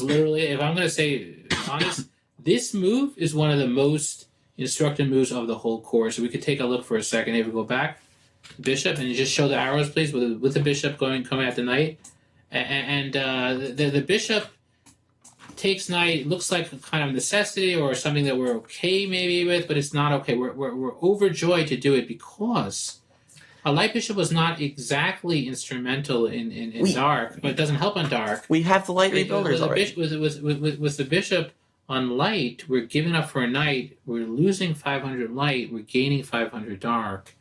literally, if I'm going to say honest, this move is one of the most instructive moves of the whole course. So we could take a look for a second. If we go back, bishop, and you just show the arrows, please, with the bishop coming at the knight, and the bishop takes knight looks like a kind of necessity or something that we're okay maybe with, but it's not okay. We're overjoyed to do it because a light bishop was not exactly instrumental in dark, but it doesn't help on dark. We have the light rebuilders already. With the bishop on light, we're giving up for a knight. We're losing 500 light. We're gaining 500 dark.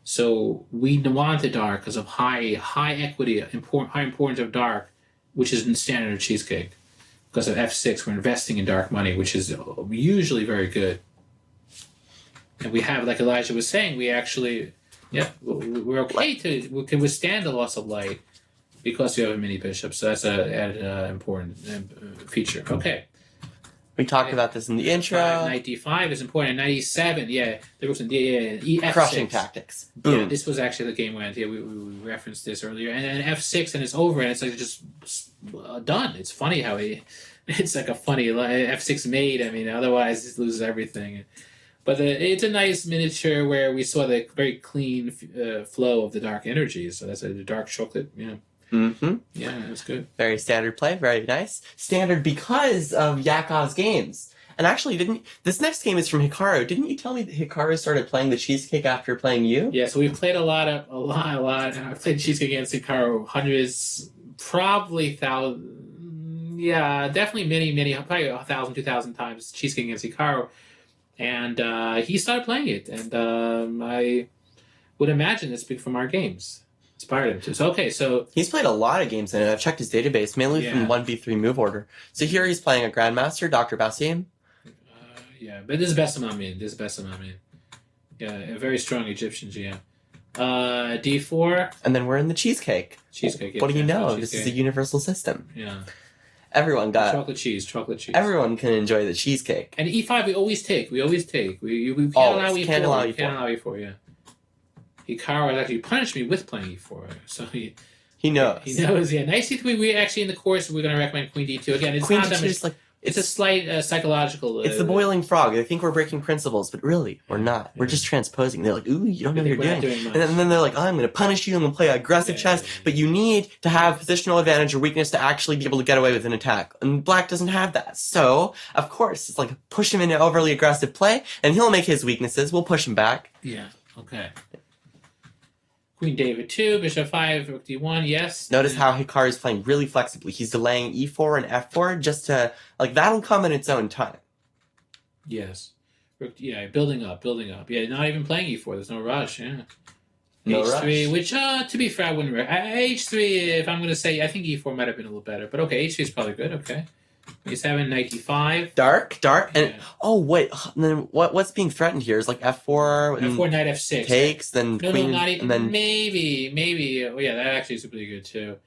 So we want the dark because of high equity, high importance of dark, which is in standard cheesecake. Because of f6, we're investing in dark money, which is usually very good. And we have, like Elijah was saying, we actually, we're okay we can withstand the loss of light because we have a mini bishop. So that's an important feature. Okay. We talked about this in the intro. Knight d5 is important. Knight e7, there was some f6. Crushing tactics. Boom. Yeah, this was actually the game went. Yeah, we referenced this earlier. And then f6, and it's over, and it's just done. It's funny how it's like a funny f6 mate. I mean, otherwise it loses everything. But it's a nice miniature where we saw the very clean flow of the dark energies. So that's the dark chocolate. Yeah. Mm-hmm. Yeah, that's good. Very standard play. Very nice. Standard because of Yakov's games. And actually, this next game is from Hikaru. Didn't you tell me that Hikaru started playing the cheesecake after playing you? Yeah, so we've played a lot. And I've played cheesecake against Hikaru hundreds, probably thousands. Yeah, definitely many, probably 1,000, 2,000 times cheesecake against Hikaru. And he started playing it. And I would imagine it's big from our games. Inspired him to. So, okay, so... He's played a lot of games, and I've checked his database, mainly from 1v3 move order. So here he's playing a Grandmaster, Dr. Basim. But this is best of Amin. Yeah, a very strong Egyptian GM. D4. And then we're in the cheesecake. Cheesecake. What do you know? This is a universal system. Yeah. Everyone got... Chocolate cheese. Everyone can enjoy the cheesecake. And E5 we always take. We can't allow E4. Can't allow E4. Can't allow E4, yeah. Hikaru actually punished me with playing E4. So he knows. He knows, yeah. Knight C3, we actually in the course, we're going to recommend Queen D2. Again, it's Queen not that D2 much... It's a slight psychological... it's the boiling frog. They think we're breaking principles, but really, we're not. We're just transposing. They're like, ooh, you don't know what you're doing. And then they're like, oh, I'm going to punish you. I'm going to play aggressive chess. But you need to have positional advantage or weakness to actually be able to get away with an attack. And Black doesn't have that. So, of course, it's like push him into overly aggressive play, and he'll make his weaknesses. We'll push him back. Yeah, okay. Queen David 2, Bishop 5, Rook D1, yes. Notice how Hikaru is playing really flexibly. He's delaying E4 and F4 just to, that'll come in its own time. Yes. Rook, building up. Yeah, not even playing E4. There's no rush, yeah. No H3, rush. which, to be fair, I wouldn't... H3, if I'm going to say, I think E4 might have been a little better. But okay, H3 is probably good, okay. E7, Knight D5. Dark, and wait, then what's being threatened here is F4, F4, Knight F6. Takes, then Queen, not even, and then maybe. Oh yeah, that actually is pretty good too.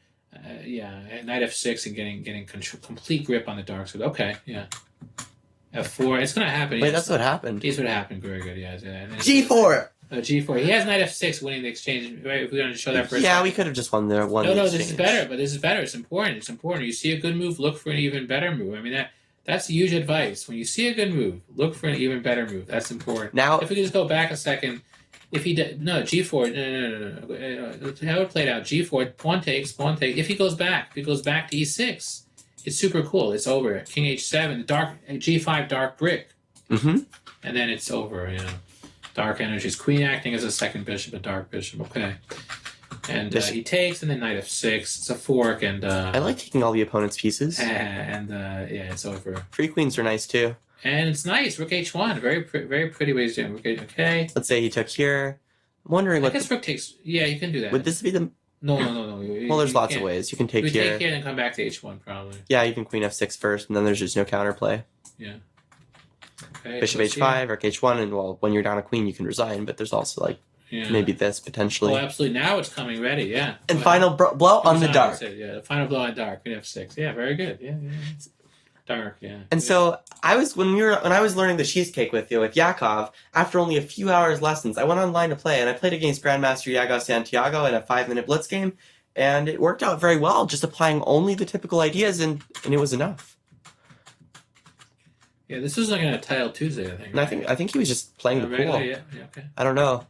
Yeah, knight f6 and getting complete grip on the dark side. Okay, yeah. f4. It's gonna happen. Wait, that's what happened. Here's what happened. Very good. Yeah. G4. G4. He has knight f6 winning the exchange. Right? If we're gonna show that first. Yeah, we could have just won the one. No, exchange. this is better. But this is better. It's important. It's important. You see a good move, look for an even better move. I mean that's huge advice. When you see a good move, look for an even better move. That's important. Now, if we could just go back a second. If he did G4, no. How it played out? G4, pawn takes. If he goes back to E6, it's super cool. It's over. King H7, G5, dark brick, and then it's over. Yeah, dark energies. Queen acting as a second bishop, a dark bishop. Okay, and he takes, and then knight F6. It's a fork, and I like taking all the opponent's pieces. And yeah, it's over. Free queens are nice too. And it's nice. Rook H1. Very pretty ways to do it. Okay. Let's say he took here. I'm wondering what. I guess Rook takes. Yeah, you can do that. Would this be the. No. Well, there's lots of ways. You can take here. Take here and come back to H1 probably. Yeah, even Queen F6 first, and then there's just no counterplay. Yeah. Okay, Bishop H5, Rook H1, and well, when you're down a queen, you can resign, but there's also like maybe this potentially. Oh, absolutely. Now it's coming ready, yeah. And final blow on the dark. Yeah, the final blow on dark, Queen F6. Yeah, very good. Yeah. Dark, yeah. And so when I was learning the cheesecake with Yakov, after only a few hours lessons, I went online to play, and I played against Grandmaster Yago Santiago in a 5-minute blitz game, and it worked out very well, just applying only the typical ideas, and it was enough. Yeah, this was like on a Tile Tuesday, I think. Right? And I think he was just playing the pool. Yeah, okay. I don't know,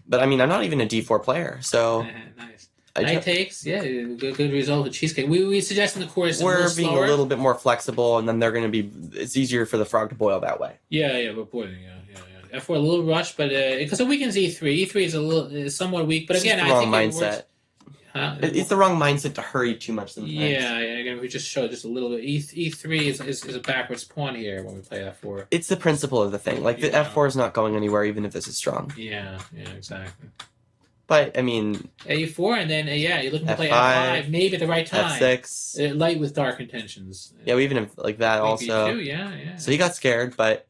but I mean, I'm not even a D4 player, so. Nice. Knight takes, yeah, good result with cheesecake. We suggest in the course we're being a little bit more flexible, and then they're going to be. It's easier for the frog to boil that way. Yeah, we're boiling. Yeah. F4 a little rushed, but because it weakens E3. E3 is somewhat weak, but again, I think mindset. It's the wrong mindset to hurry too much sometimes. Yeah. Again, we just showed just a little bit. E3 is a backwards pawn here when we play F4. It's the principle of the thing. Like the F4 is not going anywhere, even if this is strong. Yeah, exactly. But I mean, A4, and then you're looking to play F5, maybe at the right time. F6, light with dark intentions. Yeah, we even have like that also. B2, yeah. So he got scared, but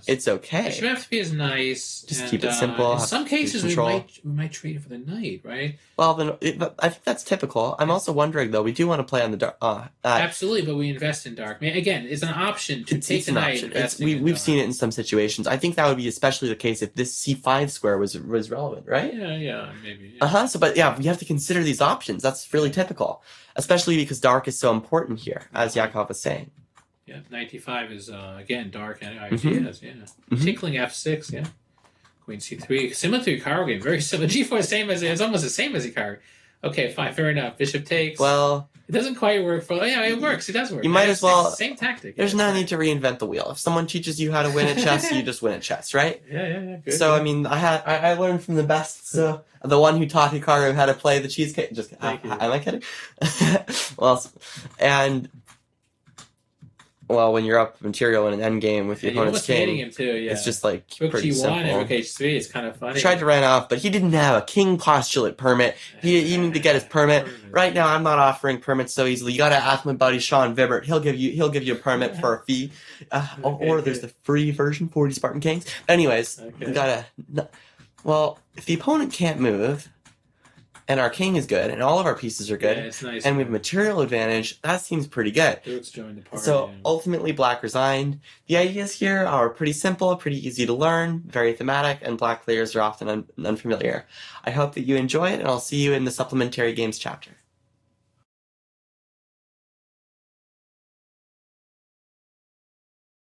it's okay. Bishop F3 is nice. Just keep it simple. In some cases, we might trade it for the knight, right? Well, then I think that's typical. I'm also wondering though. We do want to play on the dark. Absolutely, but we invest in dark. I mean, again, it's an option to take the knight. We've seen it in some situations. I think that would be especially the case if this C5 square was relevant, right? Yeah, maybe. So, but yeah, we have to consider these options. That's really typical, especially because dark is so important here, as Yakov was saying. Yeah, 95 is again dark ideas. Tinkling F6. Yeah, Queen C3, similar to Hikaru game, very similar. G4 it's almost the same as Hikaru. Okay, fine, fair enough. Bishop takes. Well, it doesn't quite work for. Yeah, it works. It does work. You might as well. Same tactic. There's no need to reinvent the wheel. If someone teaches you how to win at chess, you just win at chess, right? Yeah. Good. So I mean, I learned from the best. So the one who taught Hikaru how to play the cheesecake. Just am I kidding? Well, when you're up material in an endgame with the opponent's king, him too, it's just like Rook pretty G1 simple. and Rook H3 is kind of funny. He tried to run off, but he didn't have a king postulate permit. He needed to get his permit. Right now, I'm not offering permits so easily. You got to ask my buddy Sean Vibert. He'll give you a permit for a fee, or there's the free version, 40 Spartan Kings. Anyways, you gotta. Well, if the opponent can't move, and our king is good, and all of our pieces are good, it's nice, and we have material advantage, that seems pretty good. Joined the party, so ultimately, Black resigned. The ideas here are pretty simple, pretty easy to learn, very thematic, and Black players are often unfamiliar. I hope that you enjoy it, and I'll see you in the supplementary games chapter.